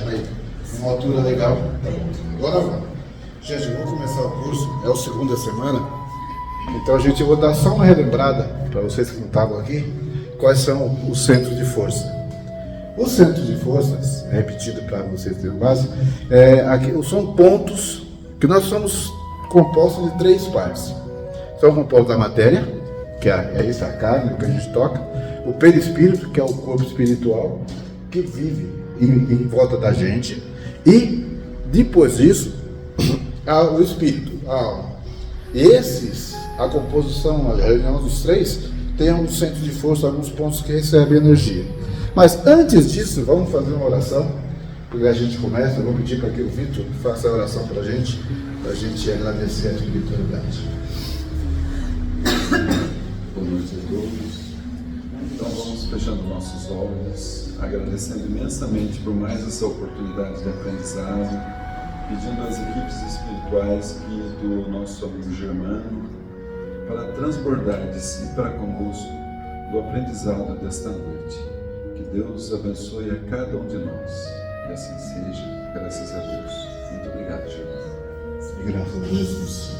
Aí, uma altura legal. Agora vamos. Gente, vamos começar o curso. É a segunda semana. Então, gente, eu vou dar só uma relembrada para vocês que não estavam aqui. Quais são os centros de força? Os centros de forças, repetido para vocês terem base, são pontos que nós somos compostos de três partes. São compostos da matéria, que é isso, a carne, o que a gente toca, o perispírito, que é o corpo espiritual, que vive em volta da gente, e depois disso, o espírito, a alma. A composição, a reunião dos três, tem alguns centros de força, alguns pontos que recebem energia. Mas antes disso, vamos fazer uma oração, porque a gente começa. Eu vou pedir para que o Vitor faça a oração para a gente agradecer a espiritualidade. Boa noite a todos. Então vamos fechando nossos olhos, agradecendo imensamente por mais essa oportunidade de aprendizado, pedindo às equipes espirituais que do nosso amigo Germano para transbordar de si para conosco do aprendizado desta noite. Que Deus abençoe a cada um de nós. Que assim seja, graças a Deus. Muito obrigado, Germano. Graças a Deus.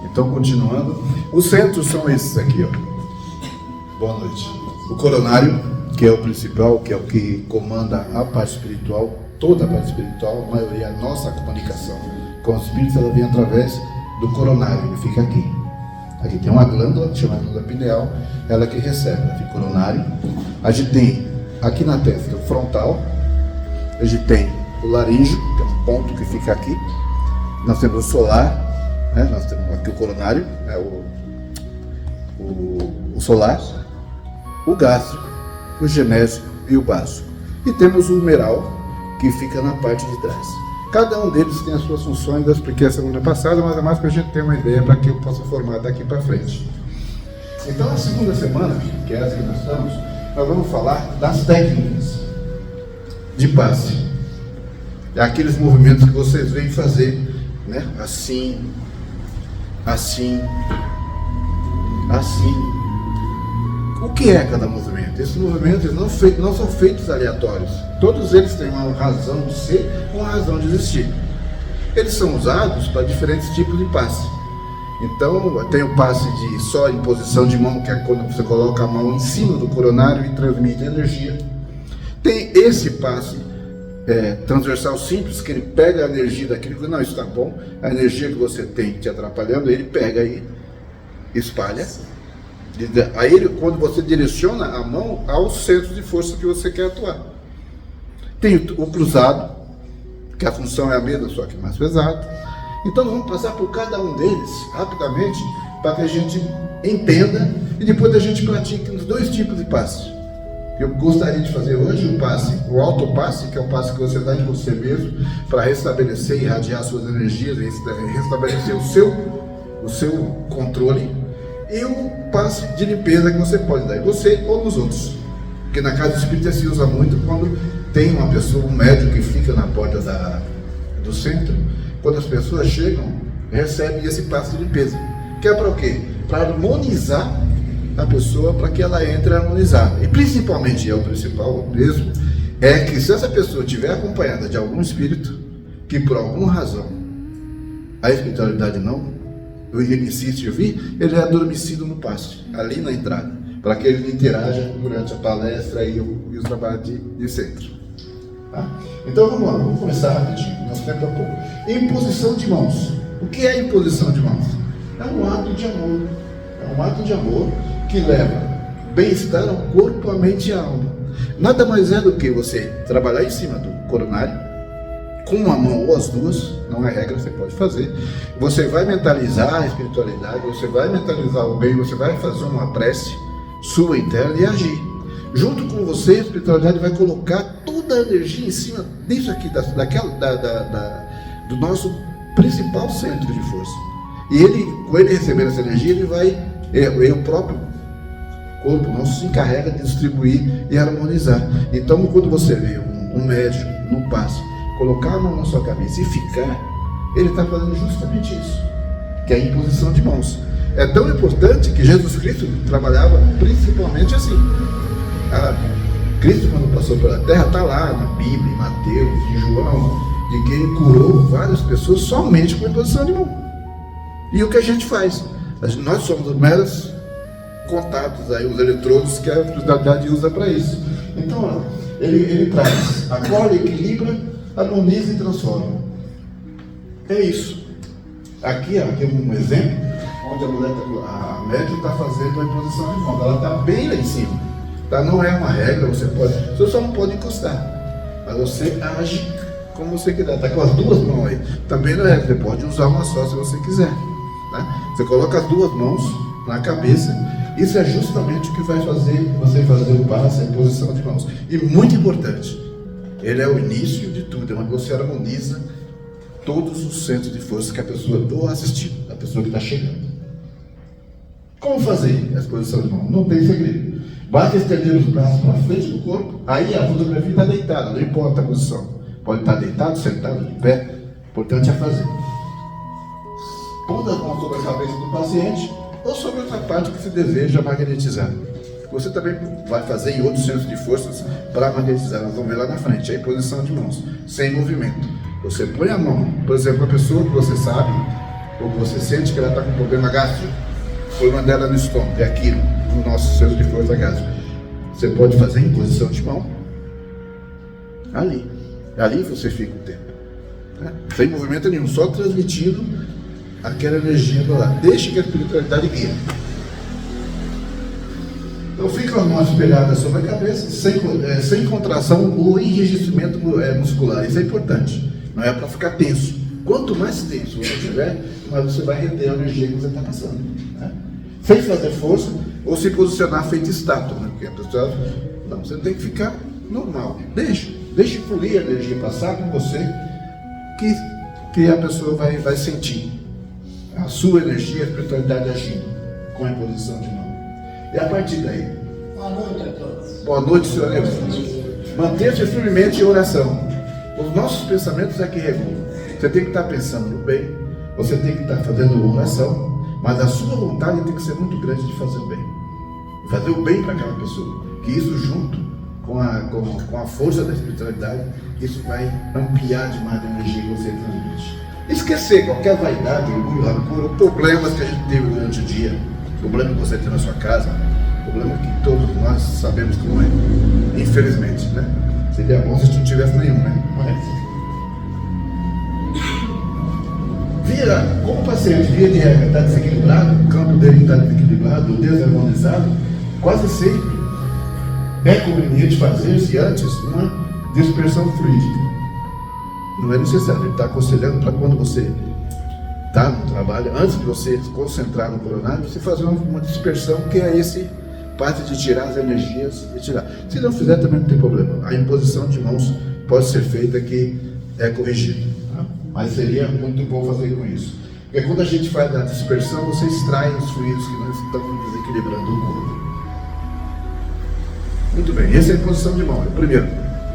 Então, continuando, os centros são esses aqui, ó. Boa noite. O coronário, que é o principal, que é o que comanda a parte espiritual, toda a parte espiritual, a maioria, a nossa comunicação com os espíritos, ela vem através do coronário, ele fica aqui. Aqui tem uma glândula, chamada glândula pineal, ela que recebe, ela fica coronário. A gente tem aqui na testa o frontal, a gente tem o laríngeo, que é um ponto que fica aqui. Nós temos o solar, né? Nós temos aqui o coronário, o solar, o gástrico, o genésico e o básico. E temos o humeral, que fica na parte de trás. Cada um deles tem as suas funções, eu expliquei a semana passada, mas é mais para a gente ter uma ideia para que eu possa formar daqui para frente. Então, na segunda semana, que é essa que nós estamos, nós vamos falar das técnicas de passe. É aqueles movimentos que vocês vêm fazer, né? Assim, assim, assim. O que é cada movimento? Esses movimentos não são feitos aleatórios. Todos eles têm uma razão de ser, uma razão de existir. Eles são usados para diferentes tipos de passe. Então, tem o passe de só em posição de mão, que é quando você coloca a mão em cima do coronário e transmite energia. Tem esse passe transversal simples, que ele pega a energia daquilo que não está bom, a energia que você tem te atrapalhando, ele pega e espalha. Aí, quando você direciona a mão aos centros de força que você quer atuar. Tem o cruzado, que a função é a mesma, só que mais pesado. Então, vamos passar por cada um deles rapidamente, para que a gente entenda e depois a gente pratique os dois tipos de passe. Eu gostaria de fazer hoje o autopasse, que é o passe que você dá em você mesmo, para restabelecer e irradiar suas energias, restabelecer o seu controle. E o passe de limpeza que você pode dar em você ou nos outros. Porque na casa espírita se usa muito quando tem uma pessoa, um médium que fica na porta do centro. Quando as pessoas chegam, recebem esse passe de limpeza. Que é para o quê? Para harmonizar a pessoa, para que ela entre harmonizada. E principalmente, o principal mesmo, é que se essa pessoa estiver acompanhada de algum espírito, que por alguma razão a espiritualidade não ele insiste em vir, ele é adormecido no passe, ali na entrada, para que ele interaja durante a palestra e o trabalho de centro. Tá? Então vamos lá, vamos começar rapidinho, nosso tempo é pouco. Imposição de mãos. O que é imposição de mãos? É um ato de amor. É um ato de amor que leva bem-estar ao corpo, à mente e à alma. Nada mais é do que você trabalhar em cima do coronário, com uma mão ou as duas, não é regra, você pode fazer. Você vai mentalizar a espiritualidade, você vai mentalizar o bem, você vai fazer uma prece sua interna e agir. Junto com você, a espiritualidade vai colocar toda a energia em cima disso aqui, do nosso principal centro de força. E ele, com ele recebendo essa energia, ele vai, o próprio corpo nosso se encarrega de distribuir e harmonizar. Então, quando você vê um médium no passe, colocar a mão na sua cabeça e ficar, ele está fazendo justamente isso, que é a imposição de mãos. É tão importante que Jesus Cristo trabalhava principalmente assim. Cristo, quando passou pela terra, está lá na Bíblia, em Mateus, em João, de que ele curou várias pessoas somente com imposição de mão. E o que a gente faz? Nós somos meros contatos, aí, os eletrodos que a espiritualidade usa para isso. Então, ó, ele traz, acolhe, equilibra, harmoniza e transforma. É isso. Aqui é um exemplo onde a médium está fazendo a imposição de mão. Ela está bem lá em cima. Tá? Não é uma regra, você só não pode encostar. Mas você age como você quiser. Está com as duas mãos aí. Também não é, você pode usar uma só se você quiser. Tá? Você coloca as duas mãos na cabeça. Isso é justamente o que vai fazer você fazer o passe, a imposição de mãos. E muito importante, ele é o início de tudo, é onde você harmoniza todos os centros de força que a pessoa está assistindo, a pessoa que está chegando. Como fazer a exposição de mão? Não tem segredo. Basta estender os braços para frente do corpo, aí a fotografia está deitada, não importa a posição. Pode estar deitado, sentado, de pé, o importante é fazer. Pondo as mãos sobre a cabeça do paciente ou sobre outra parte que se deseja magnetizar. Você também vai fazer em outros centros de forças para magnetizar. Nós vamos ver lá na frente, a imposição de mãos, sem movimento. Você põe a mão, por exemplo, a pessoa que você sabe, ou que você sente que ela está com problema gástrico, põe uma dela no estômago, é aqui no nosso centro de força gástrico. Você pode fazer em posição de mão, ali. Ali você fica o tempo. Né? Sem movimento nenhum, só transmitindo aquela energia do lado. Deixe que a espiritualidade guie. Então fica as mãos espelhadas sobre a cabeça, sem contração ou enrijecimento muscular. Isso é importante. Não é para ficar tenso. Quanto mais tenso você tiver, mais você vai reter a energia que você está passando. Né? Sem fazer força ou se posicionar feito estátua. Né? Porque a pessoa, não, você tem que ficar normal. Deixe fluir a energia passar com você, que a pessoa vai sentir a sua energia, a espiritualidade agindo com a imposição de mão. E a partir daí? Boa noite a todos. Boa noite, senhor Deus. Manter-se firmemente em oração. Os nossos pensamentos é que regulam. Você tem que estar pensando no bem, você tem que estar fazendo oração, mas a sua vontade tem que ser muito grande de fazer o bem. Fazer o bem para aquela pessoa. Que isso junto com a força da espiritualidade, isso vai ampliar demais a energia que você transmite. Esquecer qualquer vaidade, orgulho, rancor, problemas que a gente teve durante o dia, problema que você tem na sua casa, problema que todos nós sabemos que não é, infelizmente, né? Seria bom se não tivesse nenhum, né? Como o paciente via de regra está desequilibrado, o campo dele está desequilibrado, desarmonizado, quase sempre é conveniente fazer-se antes uma dispersão fluídica. Não é necessário, ele está aconselhando para quando você está no trabalho, antes de você se concentrar no coronário, você fazer uma dispersão, que é esse parte de tirar as energias e tirar. Se não fizer, também não tem problema. A imposição de mãos pode ser feita, que é corrigido. Tá? Mas seria muito bom fazer com isso. Porque quando a gente faz a dispersão, você extrai os fluidos que não estão desequilibrando o corpo. Muito bem, essa é a imposição de mão. É o primeiro.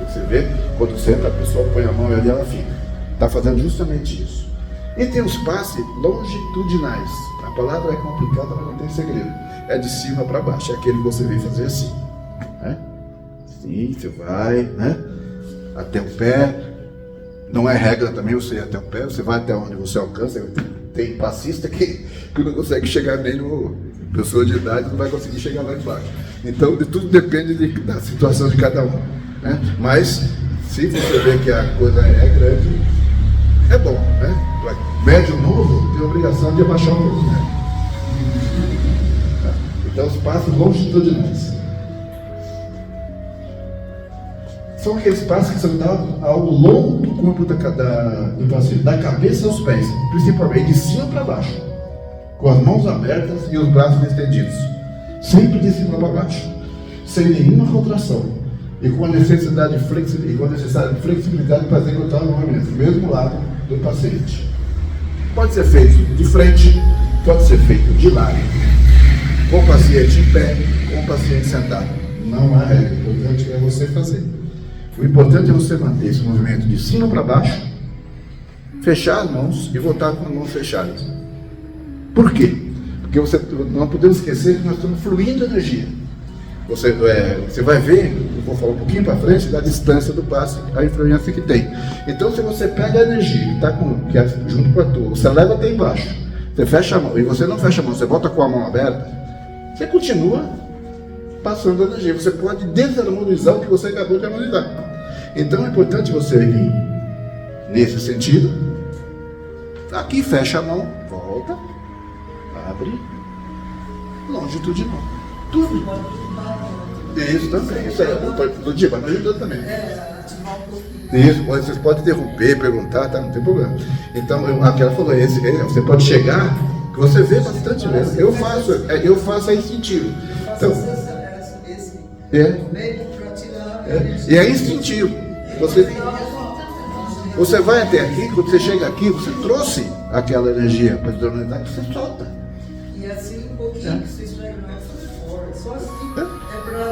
Você vê, quando senta, a pessoa põe a mão e ali ela fica. Está fazendo justamente isso. E tem os passes longitudinais. A palavra é complicada, mas não tem segredo. É de cima para baixo. É aquele que você vem fazer assim. Né? Sim, você vai, né? Até o pé. Não é regra também você ir até o pé. Você vai até onde você alcança. Tem passista que não consegue chegar nem no... Pessoa de idade não vai conseguir chegar lá embaixo. Então, tudo depende da situação de cada um. Né? Mas, se você vê que a coisa é grande, é bom. Né? Médium novo tem a obrigação de abaixar um pouco. Né? Então, os passos longitudinais são aqueles passos que são dados ao longo do corpo do paciente, da cabeça aos pés, principalmente de cima para baixo, com as mãos abertas e os braços estendidos, sempre de cima para baixo, sem nenhuma contração e com a necessidade de flexibilidade para executar o movimento, do mesmo lado do paciente. Pode ser feito de frente, pode ser feito de lado, com o paciente em pé, com o paciente sentado. Não há regra, o importante é você fazer. O importante é você manter esse movimento de cima para baixo, fechar as mãos e voltar com as mãos fechadas. Por quê? Porque não podemos esquecer que nós estamos fluindo energia. Você vai ver eu vou falar um pouquinho para frente, da distância do passe, a influência que tem. Então, se você pega a energia que está junto com a tua, você leva até embaixo, você fecha a mão, e você não fecha a mão, você volta com a mão aberta, você continua passando a energia. Você pode desarmonizar o que você acabou de harmonizar. Então, é importante você vir nesse sentido. Aqui, fecha a mão, volta, abre, longitudinal. Tudo. Isso também, isso é do dia, mas ajuda também. Isso, vocês podem interromper, perguntar, tá? Não tem problema. Então, aquela falou, você pode chegar, que você vê bastante vezes. Eu faço é instintivo. Então, e é instintivo. Você vai até aqui, quando você chega aqui, você trouxe aquela energia para desarmonizar, que você solta. E assim um pouquinho que você esfrega mais fora. Só assim para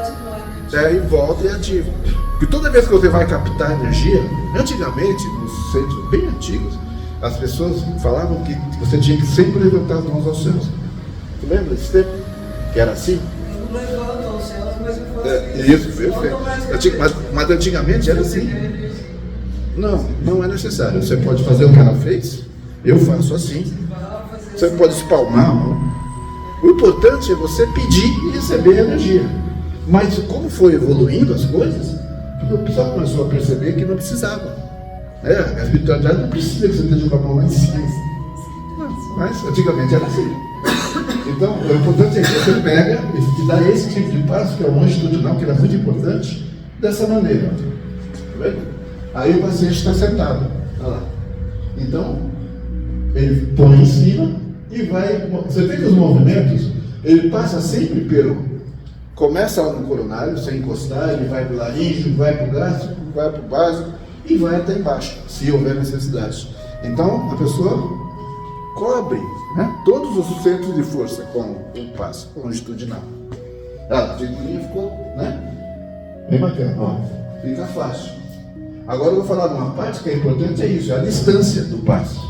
ativar. E volta e ativa. Porque toda vez que você vai captar energia, antigamente, nos centros bem antigos, as pessoas falavam que você tinha que sempre levantar as mãos aos céus. Você lembra desse tempo? Que era assim? Eu não levanto aos céus, mas eu faço Isso. Mas antigamente era assim. Não é necessário. Você pode fazer o que ela fez. Eu faço assim. Você pode espalmar a mão. O importante é você pedir e receber a energia. Mas como foi evoluindo as coisas, o pessoal começou a perceber que não precisava. A espiritualidade não precisa que você esteja com a mão lá em cima. Mas antigamente era assim. Então, o importante é que você pega e te dá esse tipo de passo, que é o longitudinal, que era muito importante, dessa maneira. Tá vendo? Aí o paciente está sentado. Olha lá. Então, ele põe em cima e vai. Você vê que os movimentos, ele passa sempre pelo. Começa lá no coronário, sem encostar, ele vai para o laríngeo, vai para o gástrico, vai para o básico e vai até embaixo, se houver necessidade. Então, a pessoa cobre, né, todos os centros de força com o passo longitudinal. A longitudinal ficou, né? Bem bacana, ó. Fica fácil. Agora eu vou falar de uma parte que é importante, é isso, é a distância do passo.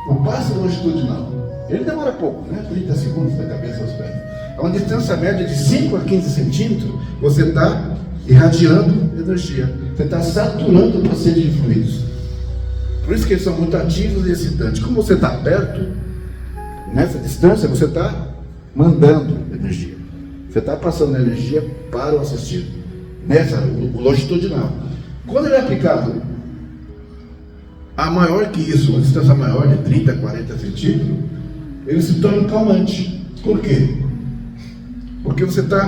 O passo longitudinal, ele demora pouco, né? 30 segundos da cabeça aos pés. É uma distância média de 5 a 15 centímetros, você está irradiando energia. Você está saturando o passeio de fluidos. Por isso que eles são muito ativos e excitantes. Como você está perto, nessa distância, você está mandando energia. Você está passando energia para o assistido. O longitudinal. Quando ele é aplicado a maior que isso, uma distância maior de 30, 40 centímetros, ele se torna calmante. Por quê? Porque você está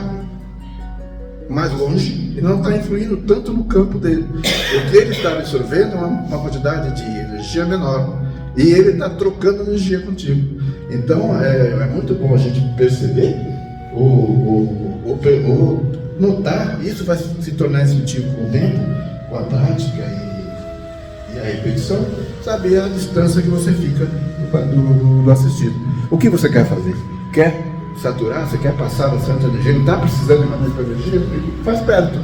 mais longe e não está influindo tanto no campo dele. O que ele está absorvendo é uma quantidade de energia menor. E ele está trocando energia contigo. Então é muito bom a gente perceber, notar, isso vai se tornar instintivo com o tempo, com a prática e a repetição, saber a distância que você fica do assistido. O que você quer fazer? Quer saturar? Você quer passar bastante energia? Ele está precisando de mais energia? Faz perto.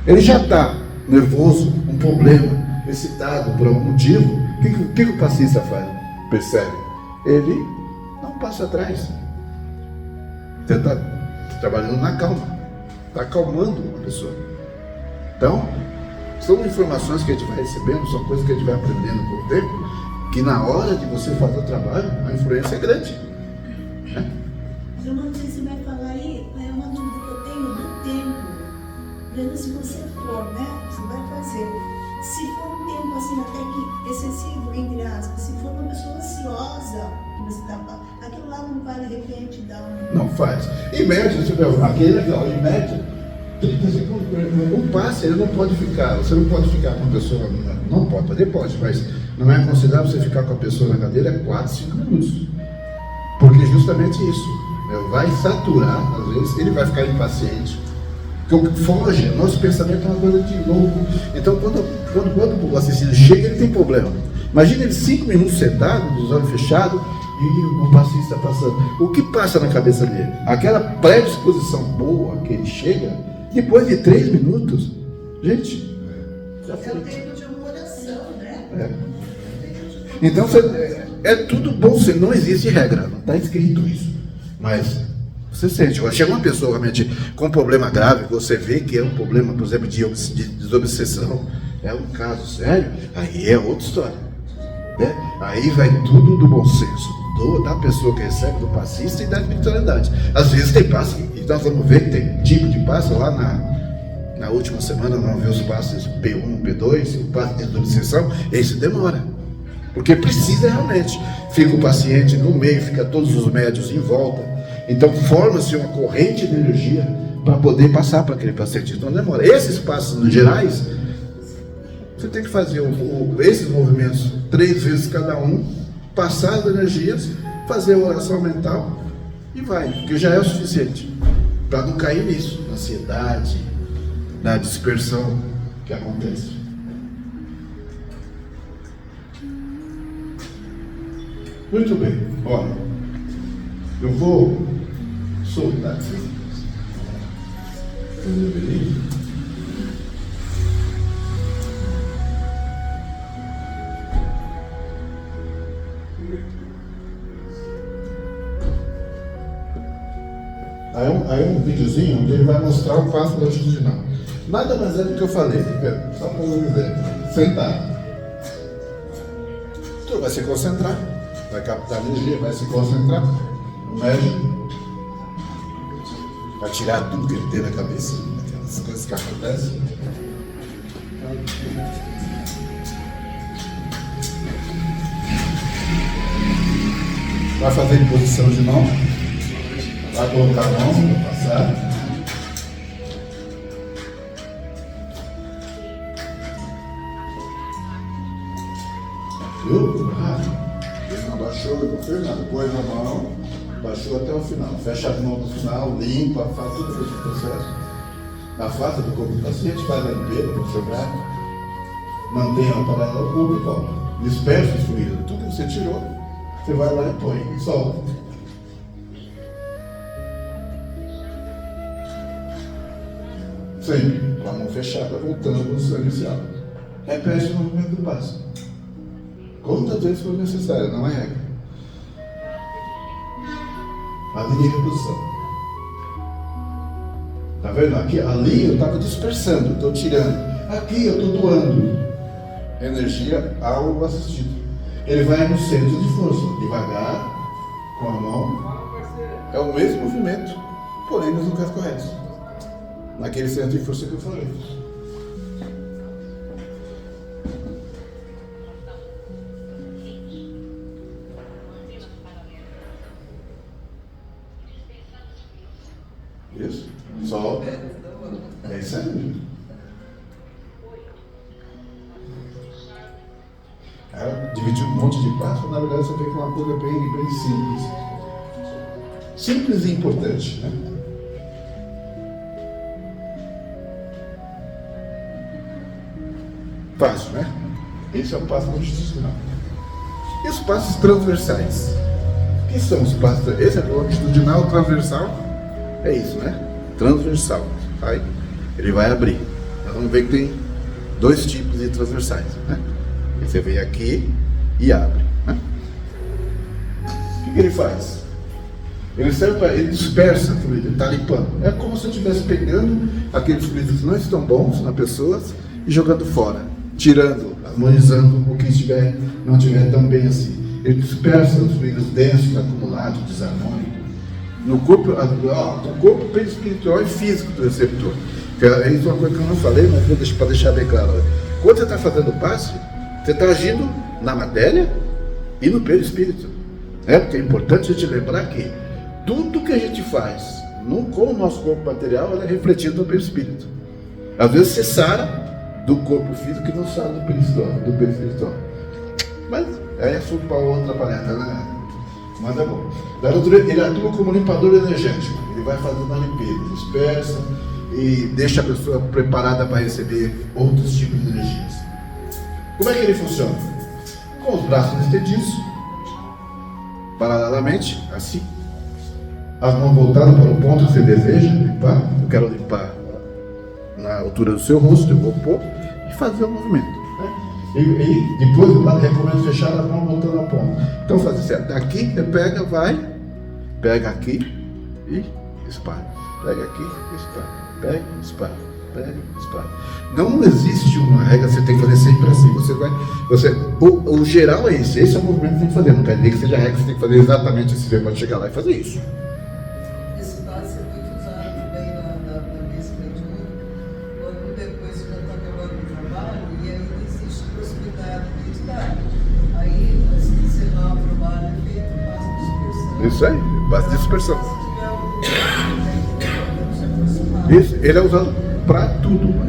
Ele já está nervoso, um problema, excitado por algum motivo. O que o passista faz? Percebe? Ele não passa atrás. Você está trabalhando na calma. Está acalmando uma pessoa. Então, são informações que a gente vai recebendo, são coisas que a gente vai aprendendo com o tempo, que na hora de você fazer o trabalho, a influência é grande. Né? Eu não sei se vai falar aí, é uma dúvida que eu tenho do tempo. Vendo se você for, né? Você vai fazer. Se for um tempo assim, até que excessivo, entre aspas, se for uma pessoa ansiosa, que você está falando, aquilo lá não vai de repente dar um. Não faz. Em média, aquele é legal, em média, 30 segundos. Um passe, ele não pode ficar. Você não pode ficar com a pessoa. Não pode, poder pode, mas não é aconselhável você ficar com a pessoa na cadeira 4, 5 minutos. Porque justamente isso. Vai saturar, às vezes, ele vai ficar impaciente. Foge, nosso pensamento é uma coisa de louco. Então, quando o assistido chega, ele tem problema. Imagina ele 5 minutos sentado, com os olhos fechados, e o passista passando. O que passa na cabeça dele? Aquela predisposição boa que ele chega, depois de 3 minutos, gente, já foi. É o tempo de uma oração, né? Então, é tudo bom, não existe regra, não está escrito isso. Mas Você sente. Agora, chega uma pessoa realmente com um problema grave, você vê que é um problema, por exemplo, de desobsessão, é um caso sério, aí é outra história. Né? Aí vai tudo do bom senso, da pessoa que recebe, do passista e da espiritualidade. Às vezes tem passo, e nós vamos ver que tem tipo de passo lá na última semana, nós vamos ver os passos P1, P2, o passo de desobsessão, esse demora. Porque precisa realmente. Fica o paciente no meio, fica todos os médios em volta. Então forma-se uma corrente de energia para poder passar para aquele paciente. Então demora. Esses passos no gerais, você tem que fazer esses movimentos 3 vezes cada um, passar as energias, fazer a oração mental e vai, porque já é o suficiente para não cair nisso, na ansiedade, na dispersão que acontece. Muito bem, olha, eu vou soltar aqui. Aí um videozinho onde ele vai mostrar o passo longitudinal. Nada mais é do que eu falei, tá? Só para eu dizer. Sentado. Tu vai se concentrar, vai captar energia, vai se concentrar no médio, vai tirar tudo que ele tem na cabeça, aquelas coisas que acontecem. Vai fazer em posição de mão. Vai colocar a mão para passar. Viu? Ele não baixou, ele não fez nada. Põe na mão, baixou até o final. Fecha as mãos no final, limpa, faz tudo esse processo. Afasta do corpo do paciente, faz a limpeza para jogar. Mantenha a parada do corpo e volta. Dispersa o fluido. Tudo que você tirou, você vai lá e põe e solta. Sempre, com a mão fechada, voltando à posição inicial. Repete o movimento do passo. Quantas vezes for necessário, não é regra. Ali é reposição. Tá vendo? Aqui, ali eu estava dispersando, estou tirando. Aqui eu estou doando energia ao assistido. Ele vai no centro de força, devagar, com a mão. É o mesmo movimento, porém nos lugares corretos. Naquele centro de força que eu falei. Isso? Solta. É isso aí. Dividir um monte de passos, na verdade você vê que é uma coisa bem simples. Simples e importante, né? Fácil, né? Esse é o passo longitudinal. E os passos transversais? O que são os passos? Esse é o longitudinal, transversal. É isso, né? Transversal. Aí ele vai abrir. Nós vamos ver que tem 2 tipos de transversais, né? Você vem aqui e abre, né? O que ele faz? Ele serve para, ele dispersa fluido, ele está limpando. É como se eu estivesse pegando aqueles fluidos que não estão bons na pessoa e jogando fora, tirando, harmonizando o que não estiver tão bem assim. Ele dispersa os fluidos densos, acumulados, desarmônicos. No corpo, do corpo perispiritual e físico do receptor. Isso é uma coisa que eu não falei, mas para deixar bem claro. Quando você está fazendo o passe, você está agindo na matéria e no perispírito. Porque é importante a gente lembrar que tudo que a gente faz com o nosso corpo material é refletido no perispírito. Às vezes você sara do corpo físico e não sara do perispiritual. Mas é assunto para outra palestra, né? Mas é bom. Ele atua como limpador energético. Ele vai fazendo a limpeza, dispersa e deixa a pessoa preparada para receber outros tipos de energias. Como é que ele funciona? Com os braços estendidos, paralelamente, assim. As mãos voltadas para o ponto que você deseja limpar. Eu quero limpar na altura do seu rosto, eu vou pôr e fazer o movimento. E depois eu recomendo fechar as mãos voltando ao ponto. Então fazer certo. Daqui você pega, vai, pega aqui e espalha. Pega aqui, espalha. Pega, espalha. Pega, espalha. Não existe uma regra que você tem que fazer sempre assim. O geral é esse. Esse é o movimento que você tem que fazer. Não quer dizer que seja a regra que você tem que fazer exatamente assim. Você pode chegar lá e fazer isso. Esse passe é muito usado também na mesa mediúnica, quando depois já está acabando o trabalho e ainda existe possibilidade de meditar. Aí, assim que encerrar o trabalho, é feito o passe de dispersão. Isso aí, passe de dispersão. Se tiver algum tempo, se aproximar. Isso, ele é usado para tudo.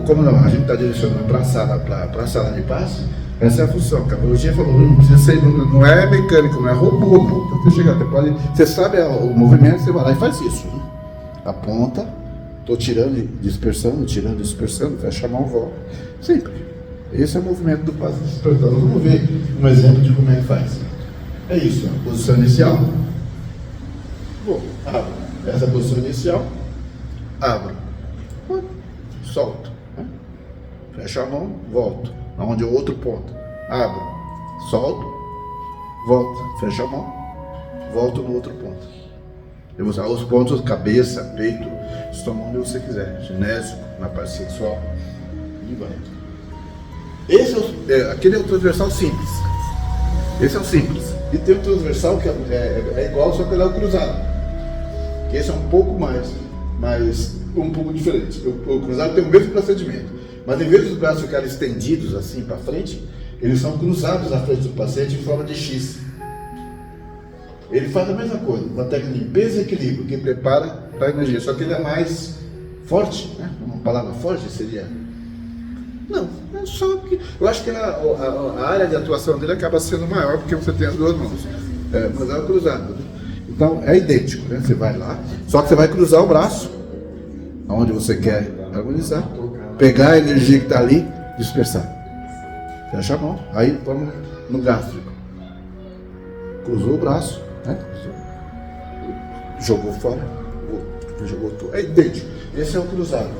Como a gente está direcionando para a sala de passe, essa é a função. A cardiologia falou, não precisa ser, não é mecânico, não é robô, não. Então você chega, você sabe o movimento, você vai lá e faz isso. Né? Aponta, estou tirando, dispersando, fecha a mão, volta. Sempre. Esse é o movimento do passe de dispersão. Vamos ver um exemplo de como é que faz. É isso, a posição inicial. Abro. Essa é a posição inicial. Abro. Solto. Né? Fecho a mão, volto. Onde é o outro ponto. Abro. Solto. Volto. Fecho a mão. Volto no outro ponto. Eu vou usar os pontos, cabeça, peito, estômago, onde você quiser. Ginésico, na parte sexual. E vai. Aquele é o transversal simples. Esse é o simples. E tem o transversal que é igual, só que ele é o cruzado. Que esse é um pouco um pouco diferente. O cruzado tem o mesmo procedimento, mas em vez dos braços ficarem estendidos assim para frente, eles são cruzados à frente do paciente em forma de X. Ele faz a mesma coisa, uma técnica de limpeza e equilíbrio, que prepara para a energia, só que ele é mais forte, né? Uma palavra forte seria... Não, é só que... Eu acho que a área de atuação dele acaba sendo maior porque você tem as duas mãos. Mas é o cruzado, né? Então é idêntico, né? Você vai lá, só que você vai cruzar o braço aonde você quer harmonizar, pegar a energia que está ali, dispersar. Fecha a mão, aí vamos no gástrico. Cruzou o braço, né? Jogou fora, jogou tudo. É idêntico. Esse é o cruzado.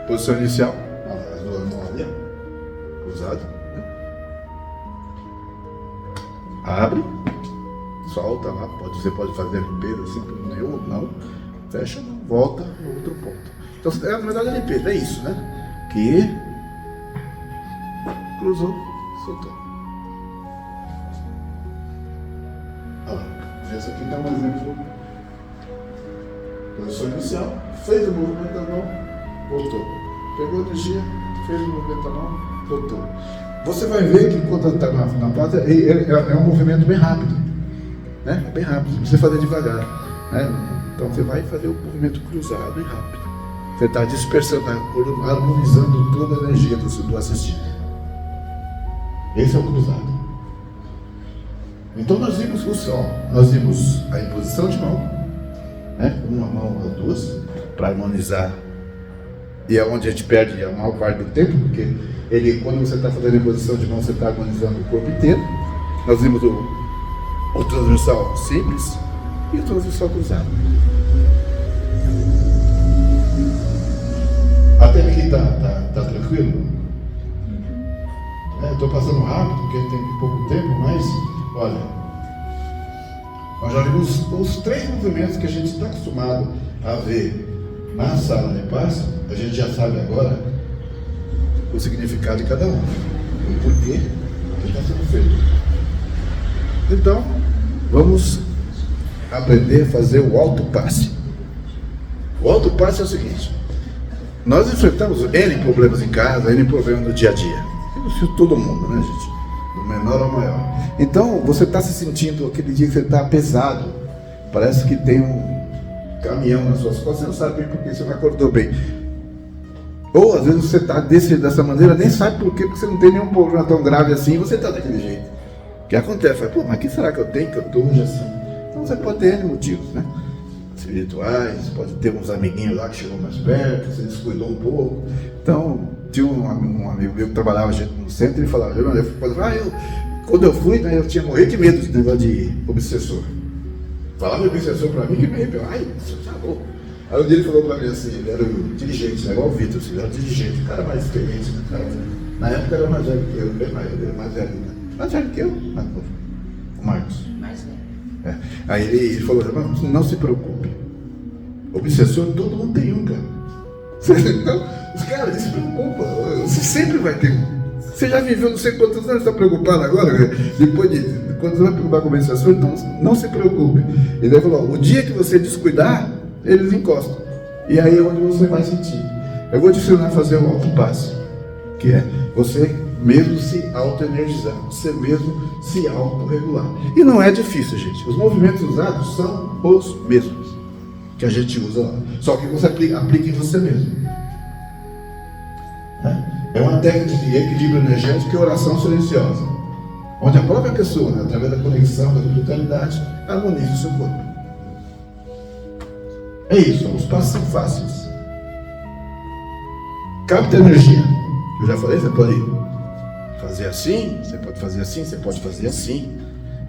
Posição inicial, as duas mãos ali, cruzado. Né? Abre, solta lá, você pode fazer a limpeza assim, não. Fecha, volta no outro ponto. Então, na verdade, a limpeza é isso, né? Que cruzou, soltou. Essa aqui dá um exemplo. Posição inicial, fez o movimento da mão, voltou. Pegou a energia, fez o movimento da mão, voltou. Você vai ver que quando está na parte, é um movimento bem rápido. Né? É bem rápido, não precisa fazer devagar. Né? Então você vai fazer o movimento cruzado e rápido. Você está dispersando, harmonizando toda a energia do assistido. Esse é o cruzado. Então nós vimos o som, nós vimos a imposição de mão, né? Uma mão ou duas, para harmonizar. E é onde a gente perde a maior parte do tempo, porque quando você está fazendo a imposição de mão, você está harmonizando o corpo inteiro. Nós vimos o transversal simples e o transversal cruzado. Até aqui tá tranquilo? Estou passando rápido porque tem pouco tempo, mas olha, nós já vimos os 3 movimentos que a gente está acostumado a ver na sala de passe. A gente já sabe agora o significado de cada um, o porquê que está sendo feito. Então, vamos aprender a fazer o autopasse. O autopasse é o seguinte: nós enfrentamos N problemas em casa, N problemas no dia a dia. Todo mundo, né, gente? Do menor ao maior. Então, você está se sentindo aquele dia que você está pesado. Parece que tem um caminhão nas suas costas, você não sabe bem por que você não acordou bem. Ou às vezes você está dessa maneira, nem sabe por quê, porque você não tem nenhum problema tão grave assim, e você está daquele jeito. O que acontece? Fala, pô, mas o que será que eu tenho que eu estou hoje assim? Então você pode ter N motivos, né? Espirituais, pode ter uns amiguinhos lá que chegou mais perto, você descuidou um pouco. Então, tinha um amigo meu que trabalhava no centro e falava, quando eu fui, né, eu tinha morrido de medo de negócio de obsessor. Falava de obsessor pra mim que me arrepiou. Ai, você tá louco. Aí um dia ele falou pra mim assim, ele era o dirigente, né, igual o Vitor, assim, ele era o dirigente, o cara mais experiente, né, cara. Na época era mais velho que eu, bem mais, ele era mais velho, né? Mais velho que eu, o Marcos. Mais velho. Aí ele falou, não se preocupe. Obsessor, todo mundo tem um, cara. Então, os caras, eles se preocupam. Você sempre vai ter um. Você já viveu não sei quantos anos, está preocupado agora? Depois de quando você vai preocupar com obsessor, então não se preocupe. Ele falou, o dia que você descuidar, eles encostam. E aí é onde você vai sentir. Eu vou te ensinar a fazer o autopasse, que é você mesmo se auto-energizar, você mesmo se auto-regular. E não é difícil, gente. Os movimentos usados são os mesmos que a gente usa lá. Só que você aplica em você mesmo. É uma técnica de equilíbrio energético e oração silenciosa, onde a própria pessoa, né, através da conexão, da espiritualidade, harmoniza o seu corpo. É isso, os passos são fáceis. Capta energia. Eu já falei, você pode fazer assim, você pode fazer assim, você pode fazer assim.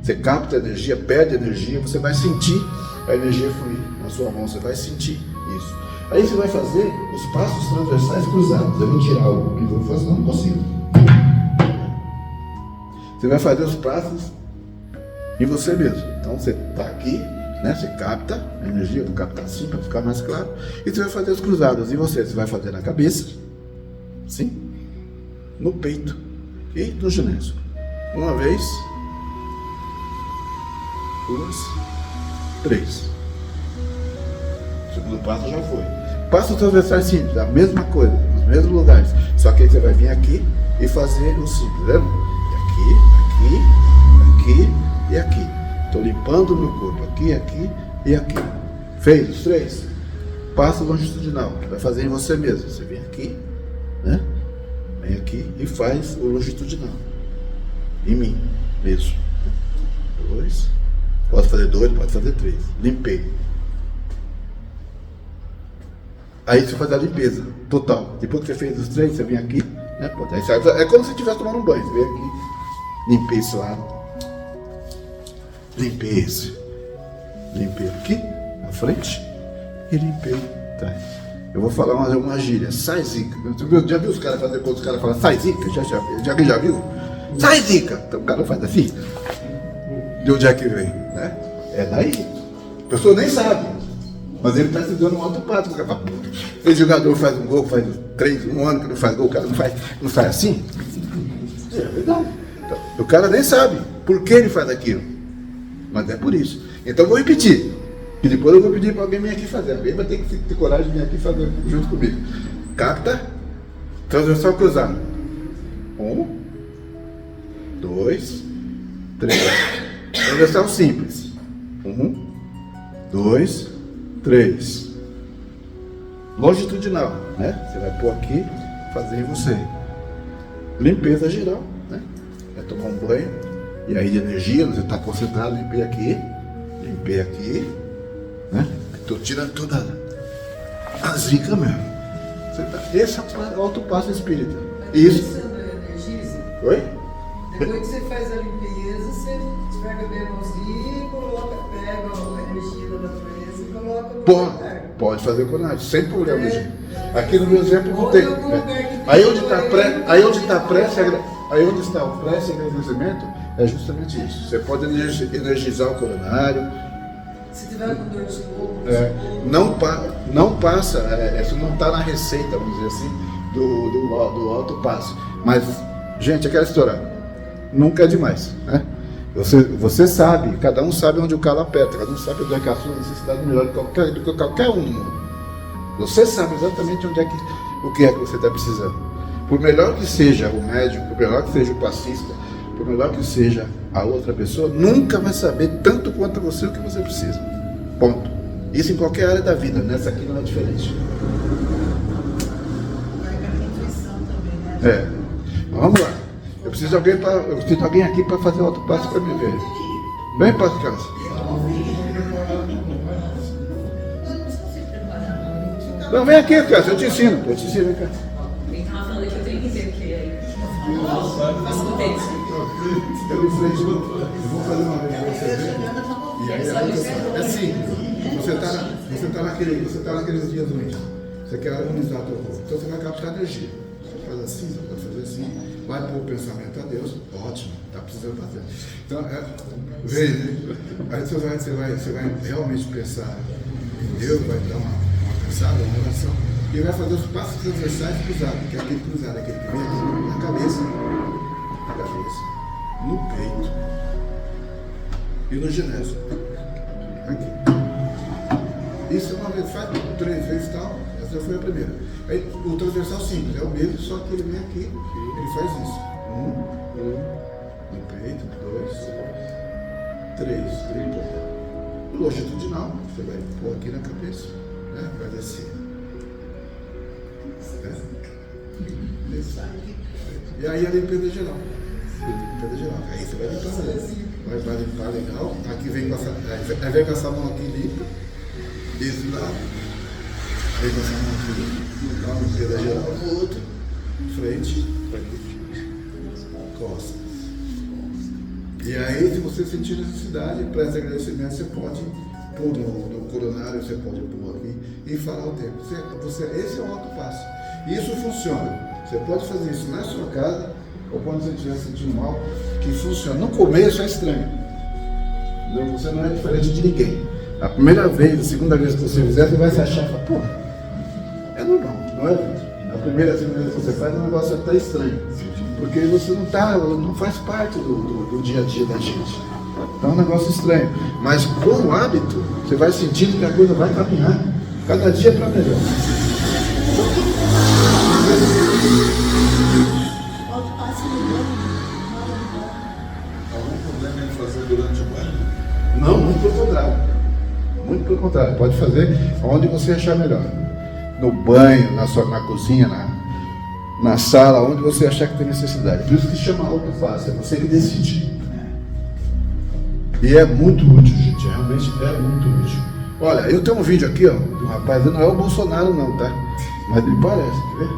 Você capta energia, perde energia, você vai sentir a energia fluir na sua mão, você vai sentir isso. Aí você vai fazer os passos transversais cruzados. Eu vou tirar o que eu vou fazer, não consigo. Você vai fazer os passos em você mesmo. Então você está aqui, né? Você capta a energia, eu vou captar assim para ficar mais claro. E você vai fazer os cruzados em você. Você vai fazer na cabeça, sim, no peito e no ginásio. Uma vez, 2, 3. O segundo passo já foi. Passos transversais simples, a mesma coisa, nos mesmos lugares. Só que aí você vai vir aqui e fazer o simples, lembra? Aqui e aqui. Estou limpando o meu corpo, aqui e aqui. Fez os 3? Passo longitudinal, que vai fazer em você mesmo. Você vem aqui, né? Vem aqui e faz o longitudinal. Em mim mesmo. 2. Pode fazer 2, pode fazer 3. Limpei. Aí você faz a limpeza total. Depois que você fez os 3, você vem aqui, né? Aí você, é como se você estivesse tomando um banho. Você vem aqui, limpei esse lado, limpei esse, limpei aqui na frente e limpei atrás. Eu vou falar uma gíria, sai zica. Já viu os caras fazer quando os caras falam sai zica? Já viu? Sai zica! Então o cara faz assim. De onde é que vem? Né? É daí. A pessoa nem sabe. Mas ele está se dando um alto passo. Esse jogador faz um gol, faz 3, um ano que não faz gol, o cara não faz assim? É verdade. Então, o cara nem sabe por que ele faz aquilo. Mas é por isso. Então eu vou repetir. E depois eu vou pedir para alguém vir aqui fazer. Alguém vai ter que ter coragem de vir aqui fazer junto comigo. Capta, transversal cruzado. 1, 2, 3. Transversal simples. 1, 2, 3. Longitudinal, né? Você vai pôr aqui, fazer em você. Limpeza geral, né? Vai tomar um banho. E aí de energia, você está concentrado, limpei aqui, né? Estou tirando toda a zica mesmo. Esse é o autopasso espírita. Isso. Você não energiza? Oi? Depois que você faz a limpeza, você pega bem a mãozinha e pega a energia da natureza e coloca no lugar. Pode fazer com nada, sem problema, gente. Aqui no meu exemplo não tem. Aí onde está o prece e agradecimento, é justamente isso. Você pode energizar o coronário. Se tiver com dor de estômago, não passa, isso não está na receita, vamos dizer assim, do alto passo. Mas, gente, aquela história, nunca é demais, né? Você sabe, cada um sabe onde o calo aperta, cada um sabe onde é que a sua necessidade melhor do que qualquer um no mundo. Você sabe exatamente o que é que você está precisando. Por melhor que seja o médico, por melhor que seja o passista, por melhor que seja a outra pessoa, nunca vai saber tanto quanto você o que você precisa. Ponto. Isso em qualquer área da vida, nessa aqui não é diferente. Vai com a intuição também, né? Vamos lá. Eu preciso de alguém aqui para fazer outro passo para me ver. Vem, Pascal. Não, vem aqui, cara, eu te ensino. Vem cá. Ele tava falando que eu tenho que ver o que é. Faço do texto. Eu vou fazer uma vez para você ver. E aí, é simples. Você tá naqueles dias ruins. Você quer harmonizar a tua corpo. Então você vai captar energia. Você faz assim, só pode fazer assim. Vai pôr o pensamento a Deus, ótimo, está precisando fazer. Então, vem, né? Aí você vai realmente pensar em Deus, vai dar uma pensada, uma oração, e vai fazer os passos transversais cruzados, que é aquele cruzado, aquele que vem aqui na cabeça, no peito e no ginésio. Aqui. Isso é uma vez, faz 3 vezes e tal, essa foi a primeira. Aí, o transversal simples, é o mesmo, só que ele vem aqui, ele faz isso. 1, no peito, 2, 3, triplo. Longitudinal, você vai pôr aqui na cabeça, né? Vai descer. E aí a limpeza geral. Aí você vai limpar, vai limpar legal. Aqui vem com essa mão aqui limpa, desse lado. Vem com essa mão aqui limpa, dá uma limpeza geral no outro, frente, costas. E aí, se você sentir necessidade, presta agradecimento, você pode pôr no coronário, você pode pôr aqui e falar o tempo. Esse é o alto passo. Isso funciona. Você pode fazer isso na sua casa ou quando você estiver sentindo mal, que funciona. No começo é estranho. Você não é diferente de ninguém. A primeira vez, a segunda vez que você fizer, você vai se achar e falar, pô, é normal, não é? A primeira, a segunda vez que você faz, o negócio até estranho. Porque você não faz parte do dia a dia da gente. Então é um negócio estranho. Mas com o hábito, você vai sentindo que a coisa vai caminhar cada dia para melhor. Algum problema em fazer durante o banho? Não, muito pelo contrário. Muito pelo contrário. Pode fazer onde você achar melhor. No banho, na cozinha, na sala, onde você achar que tem necessidade. Por isso que chama autofácil, é você que decide. E é muito útil, gente. Realmente é muito útil. Olha, eu tenho um vídeo aqui, ó, do rapaz, não é o Bolsonaro não, tá? Mas ele parece, quer ver?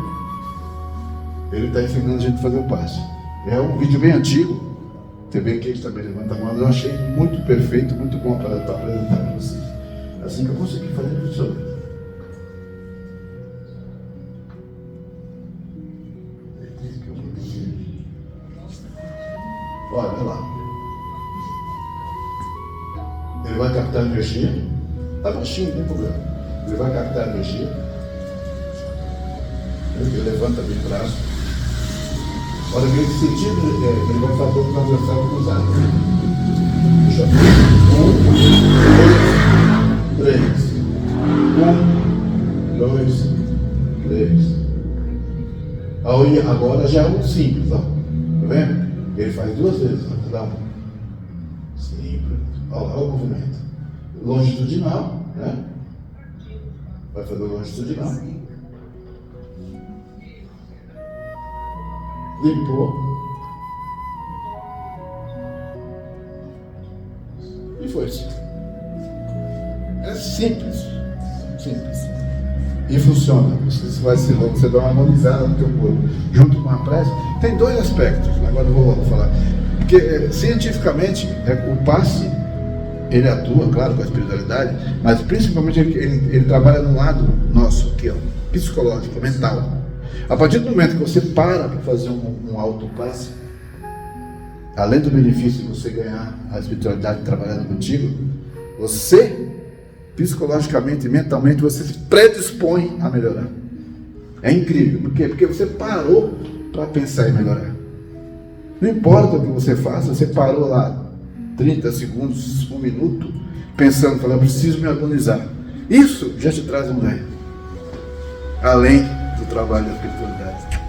Ele está ensinando a gente a fazer o passo. É um vídeo bem antigo. Você vê que ele também levanta a mão. Eu achei muito perfeito, muito bom para apresentar para vocês. Assim que eu consegui fazer funcionar. Olha lá. Ele vai captar energia. Está baixinho, não tem problema. Ele vai captar energia. Ele levanta bem o braço. Olha, que esse sentido, ele vai fazer o transversal cruzado. Deixa eu ver. 1, 2, 3. Agora já é um simples, ó. Tá vendo? Ele faz 2 vezes, ó. Dá um. Simples. Olha o movimento. Longitudinal, né? Vai fazer o longitudinal. Limpou. E foi assim. É simples. Simples. E funciona. Você dá uma harmonizada no teu corpo. Junto com a prece. Tem 2 aspectos. Agora eu vou falar. Porque cientificamente, o passe, ele atua, claro, com a espiritualidade, mas principalmente ele trabalha no lado nosso, aqui, ó, psicológico, mental. A partir do momento que você para fazer um autopasse, além do benefício de você ganhar a espiritualidade trabalhando contigo, você, psicologicamente e mentalmente, você se predispõe a melhorar. É incrível. Por quê? Porque você parou para pensar em melhorar. Não importa o que você faça, você parou lá 30 segundos, 1 minuto, pensando, falando, eu preciso me harmonizar. Isso já te traz um ganho. Além do trabalho da espiritualidade.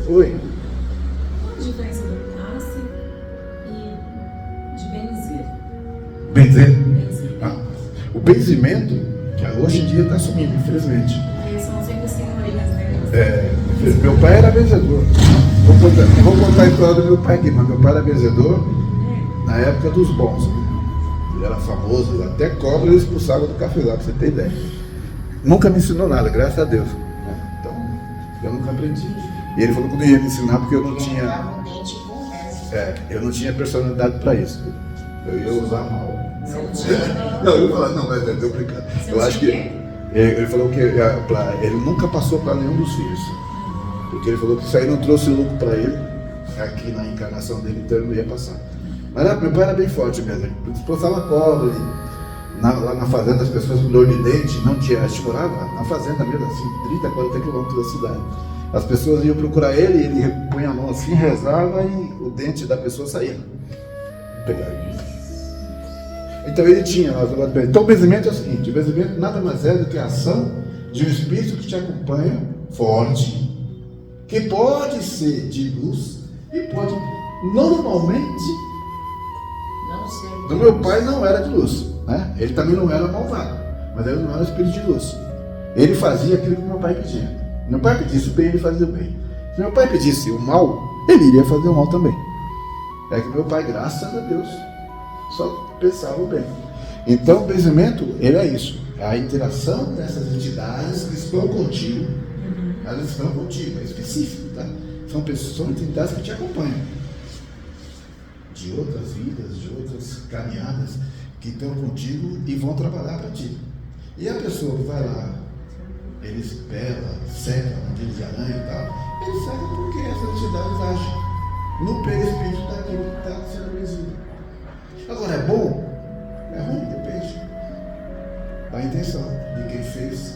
Oi. Qual a diferença do passe e de benzer? Benzer? O benzimento, que hoje em dia está sumindo, infelizmente. Porque são sempre senhorinhas, né? Meu pai era benzedor. Vou contar a história do meu pai aqui, mas meu pai era benzedor na época dos bons. Ele era famoso, até cobra ele expulsava do café lá, pra você ter ideia. Nunca me ensinou nada, graças a Deus. Então, eu nunca aprendi. E ele falou que não ia me ensinar porque eu não tinha. Eu não tinha personalidade para isso. Eu ia usar mal. Não, eu ia falar, não, mas deu brincando. Eu acho que ele falou que ele nunca passou para nenhum dos filhos. Porque ele falou que isso aí não trouxe lucro para ele, aqui na encarnação dele, então ele não ia passar. Mas meu pai era bem forte mesmo, ele expulsava cobra, lá na fazenda as pessoas com dor de dente, não tinha, a gente morava na fazenda mesmo, assim, 30, 40 quilômetros da cidade. As pessoas iam procurar ele, ele punha a mão assim, rezava e o dente da pessoa saía. Pegava. Então ele tinha. Então o benzimento é o seguinte: o benzimento nada mais é do que a ação de um espírito que te acompanha, forte, que pode ser de luz e pode, normalmente, Não sei. o meu pai não era de luz, né? Ele também não era malvado, mas ele não era espírito de luz. Ele fazia aquilo que meu pai pedia. Se meu pai pedisse o bem, ele fazia o bem. Se meu pai pedisse o mal, ele iria fazer o mal também. É que meu pai, graças a Deus, só pensava o bem. Então o benzimento, ele é isso. É a interação dessas entidades que estão contigo. Elas estão contigo, é específico, tá? São pessoas, são entidades que te acompanham. De outras vidas, de outras caminhadas, que estão contigo e vão trabalhar para ti. E a pessoa que vai lá, ele espera, seca, mandíbula de aranha e tal, ele seca porque essas entidades agem no perispírito daquilo que está sendo benzido. Agora, é bom? É ruim, depende da intenção de quem fez.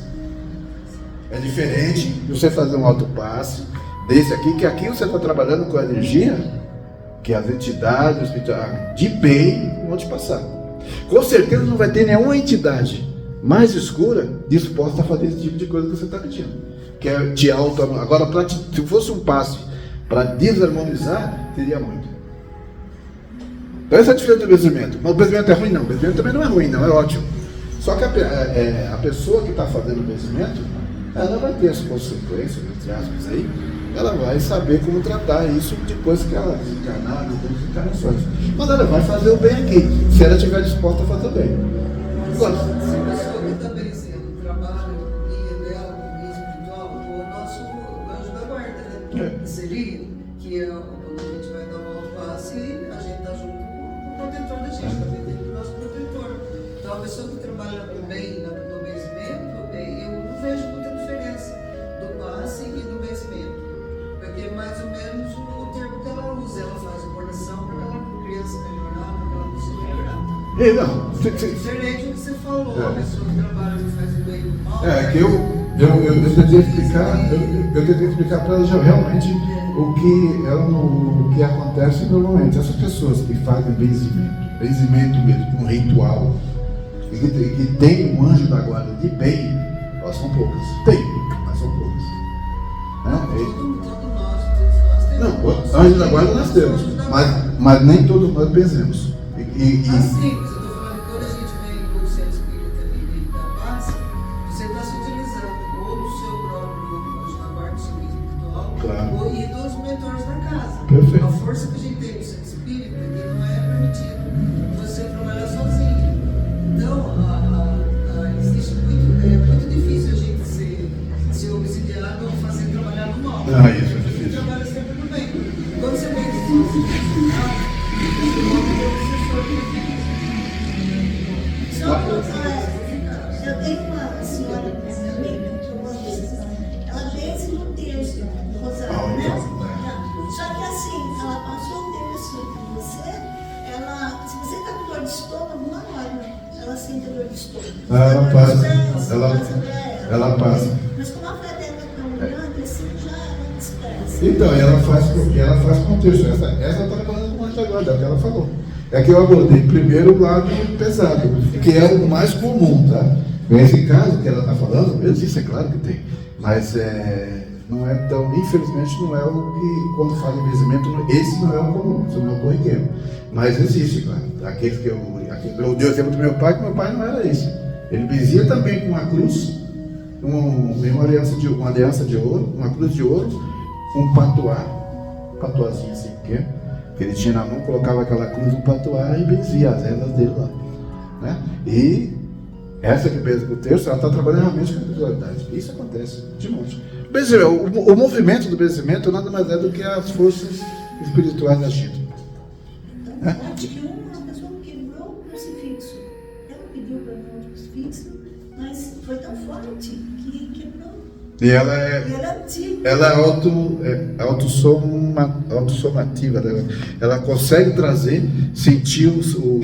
É diferente de você fazer um autopasse desse aqui, que aqui você está trabalhando com a energia que as entidades espirituais de bem vão te passar. Com certeza não vai ter nenhuma entidade mais escura disposta a fazer esse tipo de coisa que você está pedindo. Que é te auto. Agora, se fosse um passe para desarmonizar, teria muito. Então essa é a diferença do benzimento. Mas o benzimento é ruim? Não. O benzimento também não é ruim, não. É ótimo. Só que a pessoa que está fazendo o benzimento, ela vai ter as consequências, entre aspas, aí. Ela vai saber como tratar isso depois que ela desencarnar, nas outras encarnações. Mas ela vai fazer o bem aqui, se ela estiver disposta a fazer o bem. Agora, Se a pessoa que está benzendo trabalha com o guia dela, com o guia espiritual, o nosso anjo da guarda, né? Que seria que quando a gente vai dar um alto-passe, a gente está junto com o protetor da gente, está dentro do nosso protetor. Então a pessoa que trabalha também no benzimento, eu não vejo muita diferença do passe e do benzimento. Porque mais ou menos o termo que ela usa, ela faz o coração para aquela criança melhorar, para aquela pessoa melhorar. Diferente do que você falou, a pessoa que trabalha e faz o bem e o mal. que eu tentei explicar para ela já realmente o que acontece normalmente. Essas pessoas que fazem benzimento mesmo, um ritual, e que tem um anjo da guarda de bem, elas são poucas. Tem, mas são poucas. Todos nós temos. Não, anjo da guarda nós temos, mas nem todos nós benzemos. Assim, mas eu estou falando que quando a gente vem do centro espírita e da paz, você está se utilizando ou do seu próprio anjo da guarda, do seu guia espiritual, Claro. e dos mentores da casa. Perfeito. A força que a gente tem no centro espírita, que não é permitido você trabalhar sozinho. Então, existe muito difícil a gente ser obsidiado ou fazer trabalhar no mal. Isso é Você difícil. trabalha sempre no bem. Quando você vem do centro Só que eu tenho uma senhora amiga que eu conheço, ela benze no terço do rosário, né? Só que assim, ela passou o terço em você, se você está com dor de estômago, na hora, ela sente dor de estômago. Ela passa. Ela passa. passa. Mas como a fé dela é tão grande, assim, já ela dispersa. Então, ela faz contexto. Essa está trabalhando com o anjo da guarda, é o que ela falou. É que eu abordei primeiro o lado pesado, que é o mais comum, tá? Nesse caso que ela está falando, existe, é claro que tem, mas não é tão, infelizmente não é o que, quando fala em benzimento, esse não é o comum, isso não é o corriqueiro. Mas existe, claro. Aqueles que eu dei o exemplo do meu pai, que meu pai não era isso. Ele benzia também com uma cruz, uma aliança de ouro, uma cruz de ouro, um patuazinho assim pequeno, que ele tinha na mão, colocava aquela cruz no patuá e benzia as rendas dele lá, né? E essa que benze com o terço, ela está trabalhando realmente com a espiritualidade. Isso acontece de monte. O movimento do benzimento nada mais é do que as forças espirituais agindo. Então, uma pessoa quebrou o crucifixo. Ela pediu para mim o crucifixo, mas foi tão forte que quebrou. E ela E ela antiga. ela é autossomativa, né? Ela consegue trazer, sentir o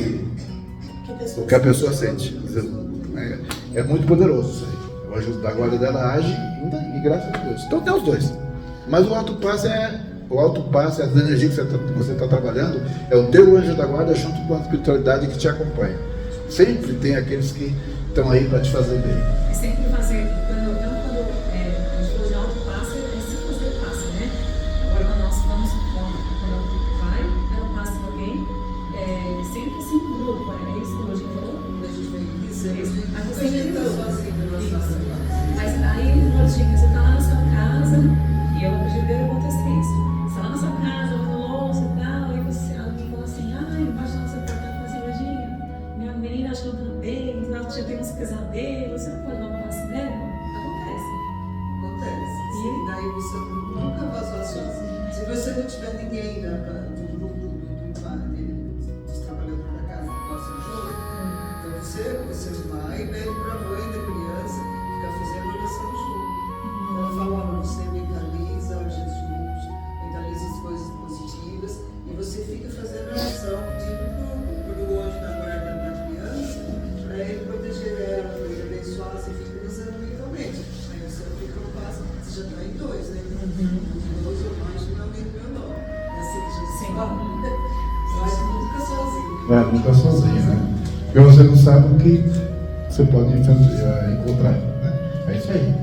que a pessoa sente. É muito poderoso isso aí. O anjo da guarda dela age ainda, e graças a Deus. Então tem os dois. Mas o alto passe, as energias que você está trabalhando, é o teu anjo da guarda junto com a espiritualidade que te acompanha. Sempre tem aqueles que estão aí para te fazer bem. E sempre fazer, quando a gente falou de alto passe, é sempre fazer passe, né? Agora, quando nós vamos, quando vai, é um passe de alguém, sempre assim, em grupo, é isso que o Lojinha falou? A gente vem dizendo Isso. que Aí a você gente entra está em grupo. sozinho na Isso. nossa classe. Mas aí, Lojinha, você tá lá na sua casa, e eu acredito que deve acontecer isso. Você tá lá na sua casa, lavando louça e tal, aí alguém fala assim, embaixo da nossa porta, fala assim, Lojinha, minha menina acho que não tá bem, já tem uns pesadelos, você não pode dar um passe nela? Acontece. Acontece. E E daí você nunca vai sozinho. Se você não tiver ninguém do grupo dos trabalhadores da casa que possa ajudar, então você vai e pede para a mãe da criança ficar fazendo oração junto. Ela fala, olha, você mentaliza Jesus, mentaliza as coisas positivas e você fica fazendo oração, pedindo para o anjo da guarda da criança, para ele proteger ela, para ele abençoar, você fica rezando mentalmente. Aí você aplica o passo, você já está em dois, né? Dois ou mais não é alguém do meu nome. É assim que a gente Sim. fala. Mas nunca sozinho. Nunca sozinho, né? Porque você não sabe o que você pode encontrar, né? É isso aí.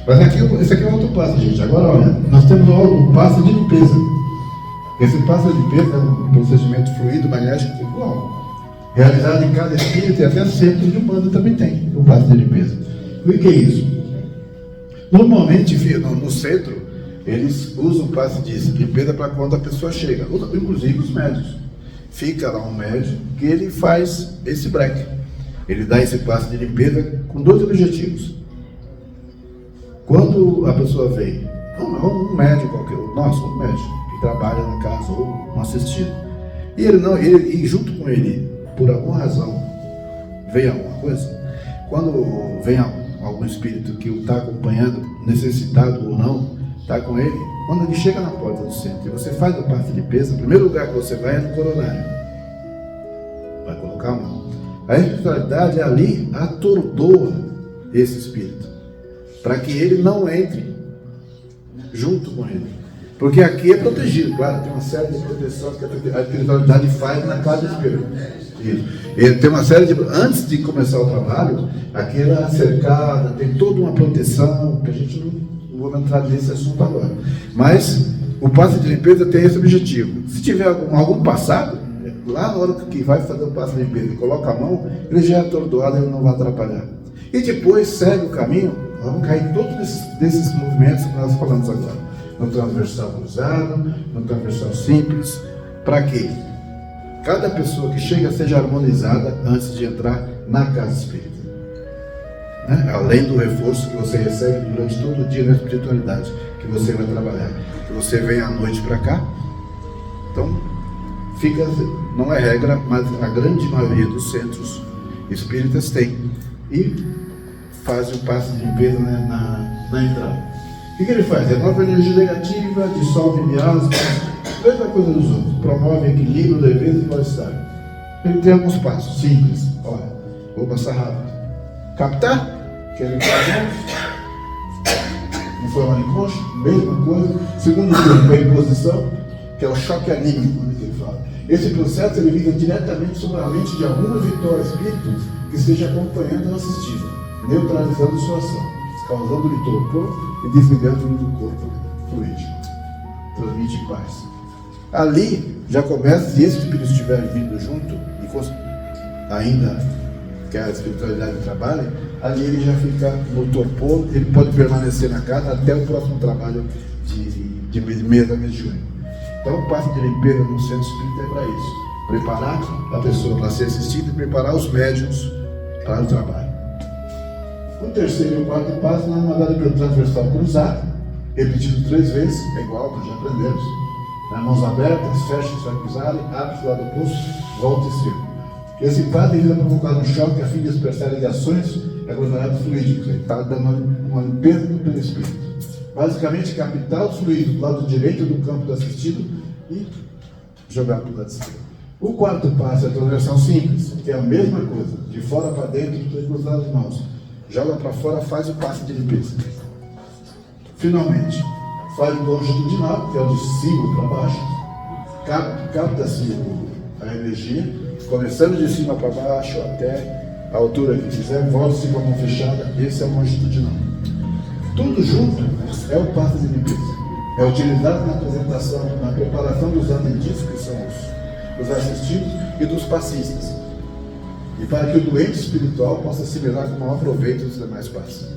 Mas esse aqui é outro passo, gente. Agora, olha, nós temos o passo de limpeza. Esse passo de limpeza é um procedimento fluido magnético igual, realizado em cada espírito e até centro de Umbanda também tem o passo de limpeza. O que é isso? Normalmente, no centro, eles usam o passo de limpeza para quando a pessoa chega, inclusive os médios. Fica lá um médico que ele faz esse break. Ele dá esse passo de limpeza com dois objetivos. Quando a pessoa vem, um médico qualquer, um médico que trabalha na casa ou um assistido, e junto com ele, por alguma razão, vem alguma coisa, quando vem algum espírito que o está acompanhando, necessitado ou não, está com ele, quando ele chega na porta do centro e você faz a parte de limpeza, o primeiro lugar que você vai é no coronário. Vai colocar a mão. A espiritualidade ali atordoa esse espírito, para que ele não entre junto com ele. Porque aqui é protegido, claro, tem uma série de proteções que a espiritualidade faz na casa do espírito. Isso. Ele tem uma série de. Antes de começar o trabalho, aqui ela é cercada, tem toda uma proteção, que a gente não vou entrar nesse assunto agora. Mas o passe de limpeza tem esse objetivo. Se tiver algum passado, lá na hora que vai fazer o passe de limpeza e coloca a mão, ele já é atordoado, ele não vai atrapalhar. E depois segue o caminho, vamos cair em todos desses movimentos que nós falamos agora. No transversal cruzado, no transversal simples. Para quê? Cada pessoa que chega seja harmonizada antes de entrar na casa espírita. Né? Além do reforço que você recebe durante todo o dia na espiritualidade que você vai trabalhar. Que você vem à noite para cá. Então, fica, não é regra, mas a grande maioria dos centros espíritas tem. E faz o passe de limpeza na entrada. O que ele faz? Renova a energia negativa, dissolve miasmas, mesma coisa dos outros, promove equilíbrio, leveza e mal-estar. Ele tem alguns passos simples. Olha, vou passar rápido. Captar, que é limpar as mãos, em forma de concha, mesma coisa. Segundo tempo, a imposição, que é o choque anímico, que ele fala. Esse processo ele visa diretamente sobre a mente de algum vitório espírito que esteja acompanhando ou assistindo, neutralizando sua ação, causando-lhe torpor e desligando-lhe do corpo fluídico. Transmite paz. Ali já começa, se esse espírito estiver vindo junto, e ainda que a espiritualidade trabalhe, ali ele já fica no torpor, ele pode permanecer na casa até o próximo trabalho de mês a mês de junho. Então o passo de limpeza no centro espírita é para isso. Preparar a pessoa para ser assistida e preparar os médiuns para o trabalho. O terceiro e o quarto passo na mandada pelo transversal cruzado, repetido 3 vezes, é igual, nós já aprendemos. Mãos abertas, fecha se vai cruzar, abre o lado oposto, volta e círculo. Esse passo visa provocar um choque a fim de dispersar ligações é aglomerado fluídico, ele está dando uma limpeza no perispírito. Basicamente, captar o fluido do lado direito do campo do assistido e jogar para o lado esquerdo. O quarto passo é a transversal simples, que é a mesma coisa, de fora para dentro, cruzar as mãos. Joga para fora, faz o passe de limpeza. Finalmente, faz o longitudinal, que é o de cima para baixo, capta-se a energia, começando de cima para baixo até a altura que quiser, volte-se com a mão fechada, esse é o longitudinal. Tudo junto é o passe de limpeza. É utilizado na apresentação, na preparação dos atendidos, que são os assistidos, e dos passistas. E para que o doente espiritual possa assimilar com maior proveito dos demais passos.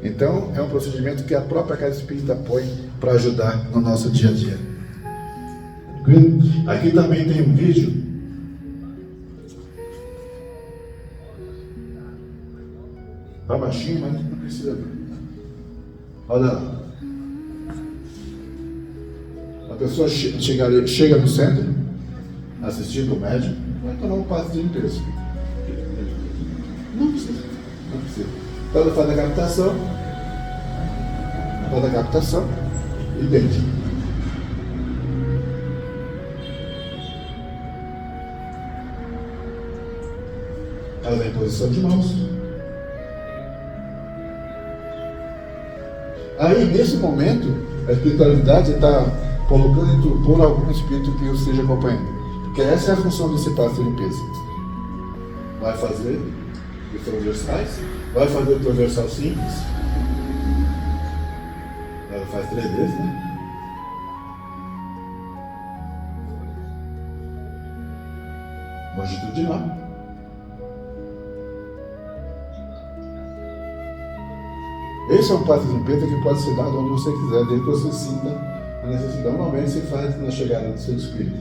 Então, é um procedimento que a própria Casa Espírita põe para ajudar no nosso dia a dia. Aqui também tem um vídeo. Está baixinho, mas não precisa ver. Olha lá. A pessoa chega no centro, assistindo o médico, vai tomar um passe de limpeza. Não precisa. Então ela faz a captação e deita. Ela vem em posição de mãos. Aí, nesse momento, a espiritualidade está colocando em torpor algum espírito que o esteja acompanhando. Porque essa é a função desse passe de limpeza. Vai fazer os transversais, vai fazer o transversal simples. Ela faz 3 vezes, né? Longitudinal. Esse é um passe de limpeza que pode ser dado onde você quiser, desde que você sinta a necessidade. Normalmente se faz na chegada do seu espírito.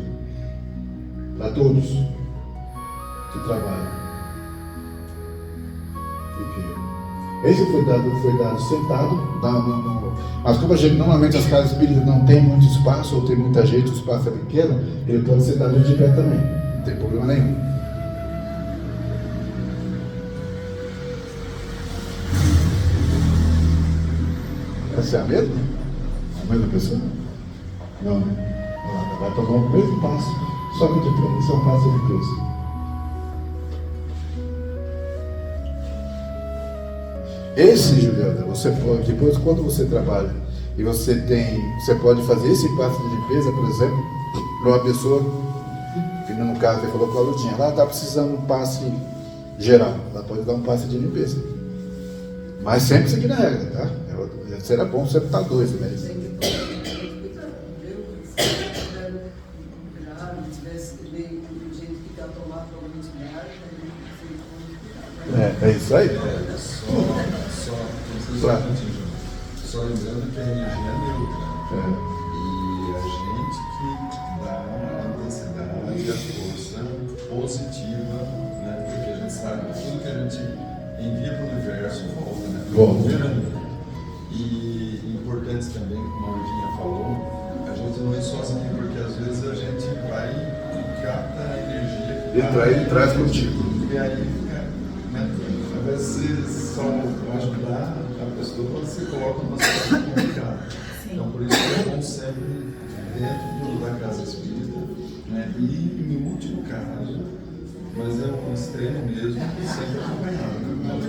Para todos que trabalham. Esse foi dado sentado, mas como a gente, normalmente as casas espíritas não tem muito espaço, ou tem muita gente, o espaço é pequeno, ele pode ser dado de pé também, não tem problema nenhum. Essa é a mesma? A mesma pessoa? Não, ela vai tomar o mesmo passo, só que de pé, isso é um passo de cruz. Esse, Juliana, você pode, depois quando você trabalha e você pode fazer esse passo de limpeza, por exemplo, para uma pessoa, que no caso você falou com a Ludinha, ela está precisando de um passe geral, ela pode dar um passe de limpeza. Mas sempre seguindo a regra, tá? Será bom sempre estar 2, né? Tem que cuidar, viu? Se tivesse meio do jeito que está tomado para alguns lugares, É isso aí. Só lembrando que a energia é neutra. E a gente que dá a intensidade, a força positiva, né? Porque a gente sabe que tudo que a gente envia para o universo volta, né? Bom. E importante também, como a Lurdinha falou, a gente não é sozinho, porque às vezes a gente vai e capta a energia E traz contigo. E aí fica, né? Às vezes só ajudar a pessoa, você coloca uma situação complicada. Então por isso que é bom sempre dentro da casa espírita, né? E em último caso, mas é um extremo mesmo, sempre acompanhado, né?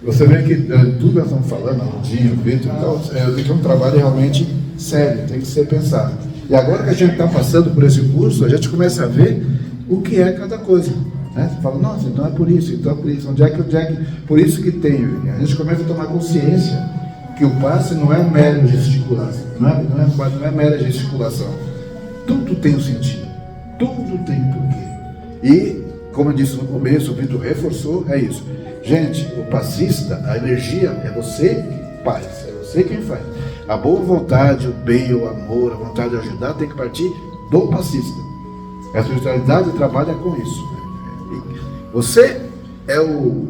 Você vê que tudo que nós estamos falando, a Rudinha, o Vitor e tal, é um trabalho realmente sério, tem que ser pensado. E agora que a gente está passando por esse curso, a gente começa a ver o que é cada coisa. Né? Você fala, nossa, então é por isso, então é por isso, onde é que, por isso que tem. A gente começa a tomar consciência que o passe não é mera gesticulação, não é mera gesticulação. Tudo tem um sentido, tudo tem um porquê. E, como eu disse no começo, o Vitor reforçou, é isso. Gente, o passista, a energia é você que faz, é você quem faz. A boa vontade, o bem, o amor, a vontade de ajudar tem que partir do passista. A espiritualidade trabalha com isso. Você é o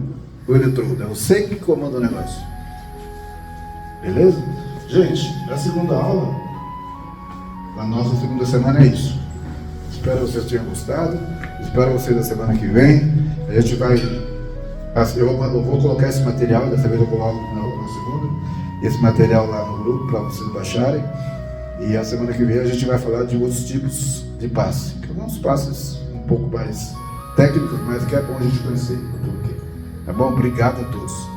eletrodo, é você que comanda o negócio. Beleza? Gente, a segunda aula, a nossa segunda semana é isso. Espero que vocês tenham gostado. Espero vocês na semana que vem. A gente vai Eu vou colocar esse material, dessa vez eu coloco na segunda, esse material lá no grupo para vocês baixarem. E a semana que vem a gente vai falar de outros tipos de passe, que são uns passes um pouco mais técnicos, mas que é bom a gente conhecer um pouquinho. Tá bom? Obrigado a todos.